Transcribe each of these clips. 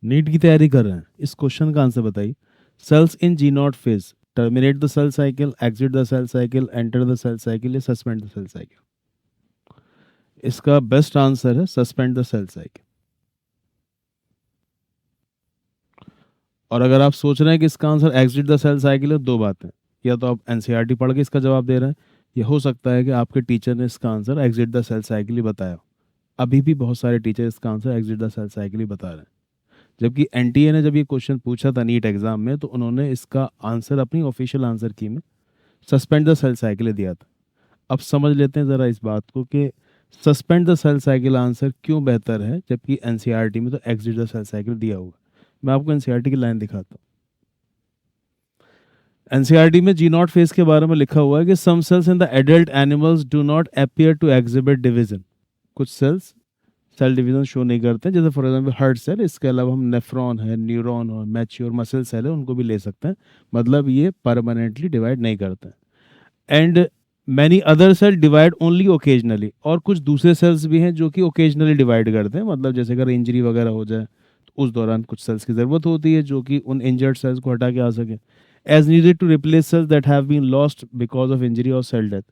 NEET की तैयारी कर रहे हैं, इस क्वेश्चन का आंसर बताइए। Cells in G not phase terminate the cell cycle, exit the cell cycle, enter the cell cycle या सस्पेंड द सेल साइकिल। इसका बेस्ट आंसर है सस्पेंड द सेल साइकिल। और अगर आप सोच रहे हैं कि इसका answer exit the cell cycle है, दो बातें, या तो आप एनसीईआरटी पढ़ के इसका जवाब दे रहे हैं, या हो सकता है कि आपके टीचर ने इसका answer exit the cell cycle ही बताया। अभी भी बहुत सारे टीचर इसका answer exit the cell cycle ही बता रहे हैं। जबकि एनटीए ने जब ये क्वेश्चन पूछा था नीट एग्जाम में, तो उन्होंने इसका आंसर अपनी ऑफिशियल आंसर की में सस्पेंड द सेल साइकिल दिया था। अब समझ लेते हैं ज़रा इस बात को कि suspend the cell cycle answer क्यों बेहतर है, जबकि एनसीईआरटी में तो एग्जिट द सेल साइकिल दिया हुआ। मैं आपको एनसीईआरटी की लाइन दिखाता हूँ। एनसीईआरटी में जी नॉट फेज के बारे में लिखा हुआ है कि some cells in the adult animals do not appear to exhibit division. कुछ सेल्स सेल डिवीजन शो नहीं करते, जैसे फॉर एग्जांपल हार्ट सेल। इसके अलावा हम नेफ्रॉन है, न्यूरॉन और मैच्योर मसल सेल है, उनको भी ले सकते हैं। मतलब ये परमानेंटली डिवाइड नहीं करते हैं। And many other cell divide only occasionally. और कुछ दूसरे सेल्स भी हैं जो कि ओकेजनली डिवाइड करते हैं। मतलब जैसे अगर इंजरी वगैरह हो जाए तो उस दौरान कुछ सेल्स की ज़रूरत होती है जो कि उन इंजर्ड सेल्स को हटा के आ सके, as needed to replace cells that have been lost because of injury और cell death.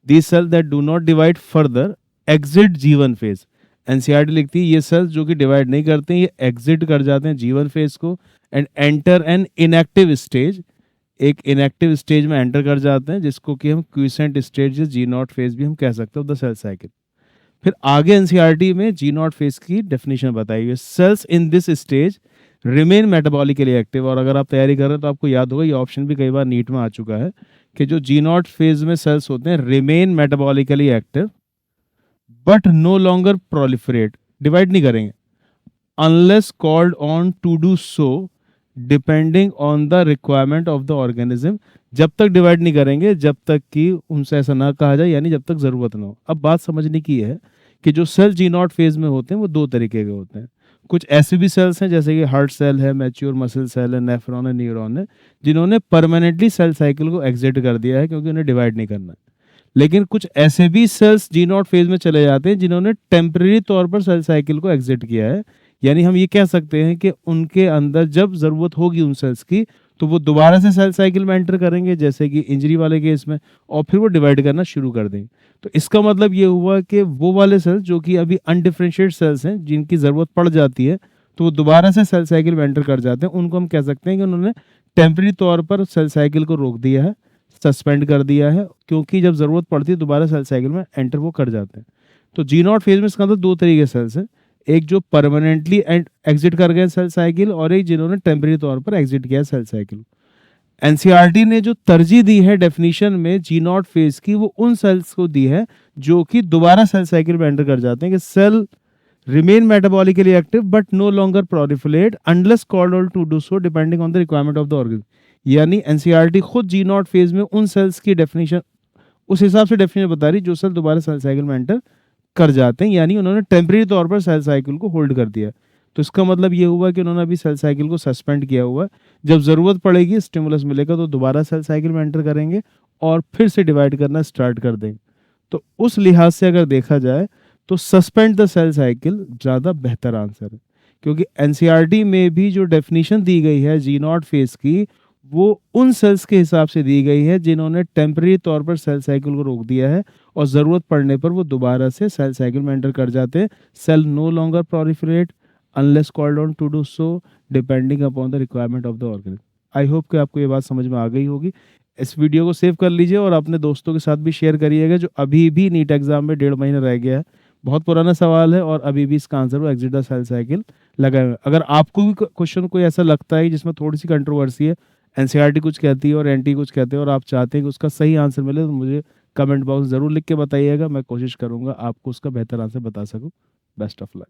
These cells that do not divide further exit G one phase. NCERT लिखती है ये सेल्स जो कि डिवाइड नहीं करते हैं, ये एग्जिट कर जाते हैं जीवन फेज को and enter an inactive stage. एक इनएक्टिव स्टेज में एंटर कर जाते हैं, जिसको कि हम क्विसेंट स्टेज या जी नॉट फेज भी हम कह सकते हैं द सेल साइकिल। फिर आगे एनसीईआरटी में जी नॉट फेज की डेफिनेशन बताई हुई है। Cells in this stage remain metabolically active. और अगर आप तैयारी कर रहे हैं तो आपको याद होगा, ये ऑप्शन भी कई बार नीट में आ चुका है कि जो जी नॉट फेज में सेल्स होते हैं remain metabolically active but no longer proliferate, divide नहीं करेंगे, unless called on to do so depending on the requirement of the organism. जब तक डिवाइड नहीं करेंगे जब तक कि उनसे ऐसा ना कहा जाए, यानी जब तक जरूरत ना हो। अब बात समझने की है कि जो सेल जी नॉट फेज में होते हैं वो दो तरीके के होते हैं। कुछ ऐसे भी सेल्स हैं जैसे कि हार्ट सेल है, मैच्योर मसल सेल है, नेफ्रॉन है, न्यूरॉन है, जिन्होंने परमानेंटली सेल साइकिल को एग्जिट कर दिया है क्योंकि उन्हें डिवाइड नहीं करना है। लेकिन कुछ ऐसे भी सेल्स जी नॉट फेज में चले जाते हैं जिन्होंने टेम्परेरी तौर पर सेल साइकिल को एग्जिट किया है। यानी हम ये कह सकते हैं कि उनके अंदर जब जरूरत होगी उन सेल्स की तो वो दोबारा से सेल साइकिल में एंटर करेंगे, जैसे कि इंजरी वाले केस में, और फिर वो डिवाइड करना शुरू कर देंगे। तो इसका मतलब ये हुआ कि वो वाले सेल्स जो कि अभी अनडिफरेंशिएट सेल्स हैं, जिनकी ज़रूरत पड़ जाती है तो वो दोबारा से सेल साइकिल में एंटर कर जाते हैं, उनको हम कह सकते हैं कि उन्होंने टेम्परेरी तौर पर सेल साइकिल को रोक दिया है, सस्पेंड कर दिया है, क्योंकि जब ज़रूरत पड़ती है दोबारा सेल साइकिल में एंटर वो कर जाते हैं। तो जी नॉट फेज में इसका मतलब दो तरीके सेल्स हैं, एक जो परमानेंटली एग्जिट कर गए सेल साइकिल, और एक जिन्होंने टेम्परेरी तौर पर एग्जिट किया सेल साइकिल। एनसीईआरटी ने जो तरजीह दी है डेफिनेशन में जी नॉट फेज की, वो उन सेल्स को दी है जो कि दोबारा सेल साइकिल में एंटर कर जाते हैं, कि cell remain metabolically active but no longer proliferate unless called on to do so depending on the requirement of the organ. यानी एनसीईआरटी खुद जी नॉट फेज में उन सेल्स की डेफिनेशन उस हिसाब से डेफिनेशन बता रही जो सेल दोबारा सेल साइकिल में एंटर कर जाते हैं, यानी उन्होंने टेम्परेरी तौर पर सेल साइकिल को होल्ड कर दिया। तो इसका मतलब ये हुआ कि उन्होंने अभी सेल साइकिल को सस्पेंड किया हुआ है। जब ज़रूरत पड़ेगी, स्टिमुलस मिलेगा, तो दोबारा सेल साइकिल में एंटर करेंगे और फिर से डिवाइड करना स्टार्ट कर देंगे। तो उस लिहाज से अगर देखा जाए तो सस्पेंड द सेल साइकिल ज़्यादा बेहतर आंसर है, क्योंकि एनसीईआरटी में भी जो डेफिनेशन दी गई है जी नॉट फेज की, वो उन सेल्स के हिसाब से दी गई है जिन्होंने टेम्परेरी तौर पर सेल साइकिल को रोक दिया है, और ज़रूरत पड़ने पर वो दोबारा से सेल साइकिल में एंटर कर जाते हैं। Cell no longer proliferate unless called on to do so depending upon the requirement of the organism. I hope कि आपको ये बात समझ में आ गई होगी। इस वीडियो को सेव कर लीजिए और अपने दोस्तों के साथ भी शेयर करिएगा जो अभी भी नीट एग्जाम में 1.5 महीना रह गया है। बहुत पुराना सवाल है और अभी भी इसका आंसर वो एग्जिट द सेल साइकिल लगा हुआ है। अगर आपको भी क्वेश्चन कोई ऐसा लगता है जिसमें थोड़ी सी कंट्रोवर्सी है, एनसीईआरटी कुछ कहती है और एनटी कुछ कहते हैं, और आप चाहते हैं कि उसका सही आंसर मिले, तो मुझे कमेंट बॉक्स ज़रूर लिख के बताइएगा। मैं कोशिश करूंगा आपको उसका बेहतर आंसर बता सकूं। Best of luck.